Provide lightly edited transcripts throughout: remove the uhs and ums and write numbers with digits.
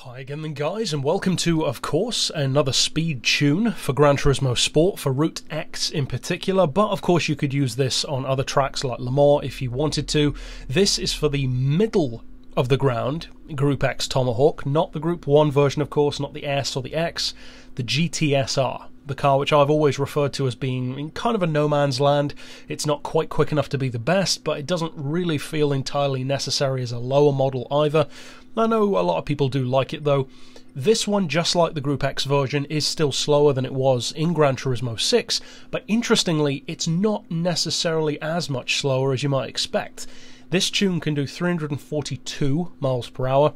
Hi again then guys, and welcome to, of course, another speed tune for Gran Turismo Sport, for Route X in particular, but of course you could use this on other tracks like Le Mans if you wanted to. This is for the middle of the ground, Group X Tomahawk, not the Group 1 version of course, not the S or the X, the GTS-R. The car which I've always referred to as being in kind of a no man's land. It's not quite quick enough to be the best, but it doesn't really feel entirely necessary as a lower model either. I know a lot of people do like it though. This one, just like the Group X version, is still slower than it was in Gran Turismo 6, but interestingly, it's not necessarily as much slower as you might expect. This tune can do 342 miles per hour,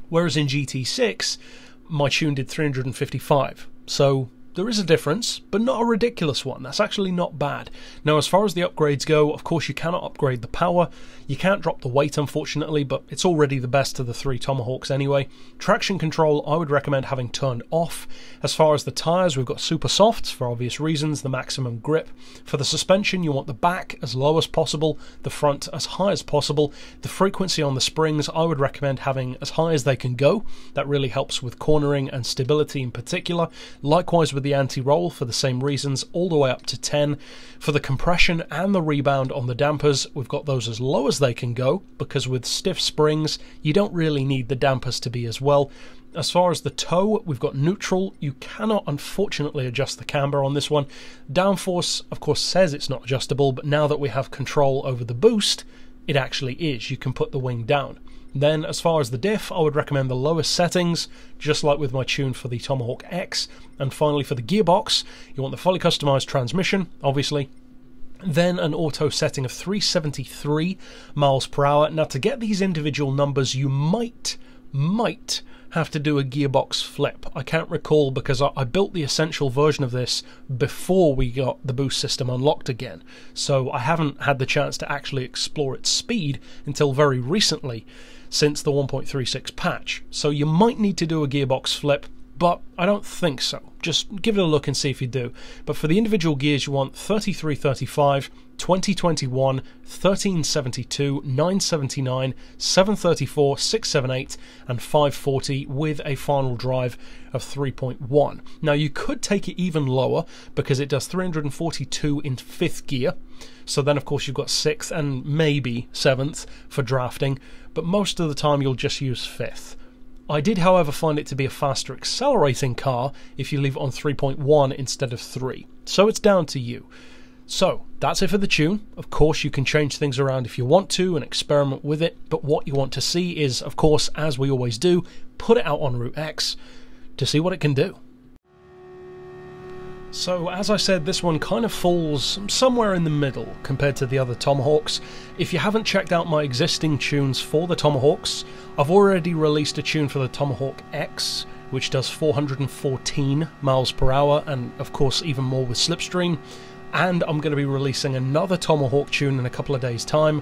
whereas in GT6, my tune did 355. So there is a difference, but not a ridiculous one. That's actually not bad. Now, as far as the upgrades go, of course you cannot upgrade the power. You can't drop the weight, unfortunately, but it's already the best of the three Tomahawks anyway. Traction control, I would recommend having turned off. As far as the tyres, we've got super softs, for obvious reasons, the maximum grip. For the suspension, you want the back as low as possible, the front as high as possible. The frequency on the springs, I would recommend having as high as they can go. That really helps with cornering and stability in particular. Likewise with the anti-roll, for the same reasons, all the way up to 10. For the compression and the rebound on the dampers, we've got those as low as they can go, because with stiff springs you don't really need the dampers to be as well. As far as the toe, we've got neutral. You cannot unfortunately adjust the camber on this one. Downforce of course says it's not adjustable, but now that we have control over the boost, it actually is. You can put the wing down. Then as far as the diff, I would recommend the lowest settings, just like with my tune for the Tomahawk X. And finally for the gearbox, you want the fully customized transmission, obviously. Then an auto setting of 373 miles per hour. Now to get these individual numbers, you might have to do a gearbox flip. I can't recall because I built the essential version of this before we got the boost system unlocked again. So I haven't had the chance to actually explore its speed until very recently, since the 1.36 patch. So you might need to do a gearbox flip, but I don't think so. Just give it a look and see if you do. But for the individual gears, you want 3335, 2021, 1372, 979, 734, 678, and 540 with a final drive of 3.1. Now you could take it even lower because it does 342 in 5th gear. So then of course you've got 6th and maybe 7th for drafting, but most of the time you'll just use 5th. I did, however, find it to be a faster accelerating car if you leave it on 3.1 instead of 3. So it's down to you. So that's it for the tune. Of course you can change things around if you want to and experiment with it, but what you want to see is, of course, as we always do, put it out on Route X to see what it can do. So, as I said, this one kind of falls somewhere in the middle compared to the other Tomahawks. If you haven't checked out my existing tunes for the Tomahawks, I've already released a tune for the Tomahawk X, which does 414 miles per hour, and of course even more with slipstream. And I'm going to be releasing another Tomahawk tune in a couple of days' time.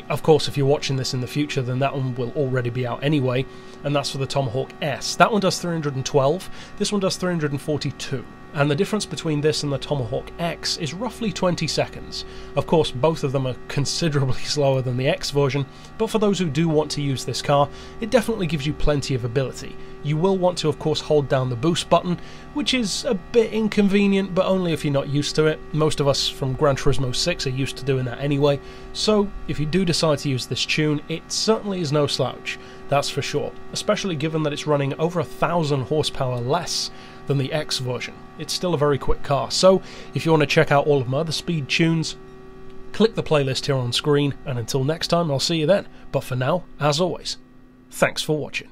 Of course, if you're watching this in the future, then that one will already be out anyway, and that's for the Tomahawk S. That one does 312, this one does 342. And the difference between this and the Tomahawk X is roughly 20 seconds. Of course, both of them are considerably slower than the X version, but for those who do want to use this car, it definitely gives you plenty of ability. You will want to, of course, hold down the boost button, which is a bit inconvenient, but only if you're not used to it. Most of us from Gran Turismo 6 are used to doing that anyway, so if you do decide to use this tune, it certainly is no slouch, that's for sure, especially given that it's running over 1,000 horsepower less than the X version. It's still a very quick car, so if you want to check out all of my other speed tunes, click the playlist here on screen, and until next time I'll see you then. But for now, as always, thanks for watching.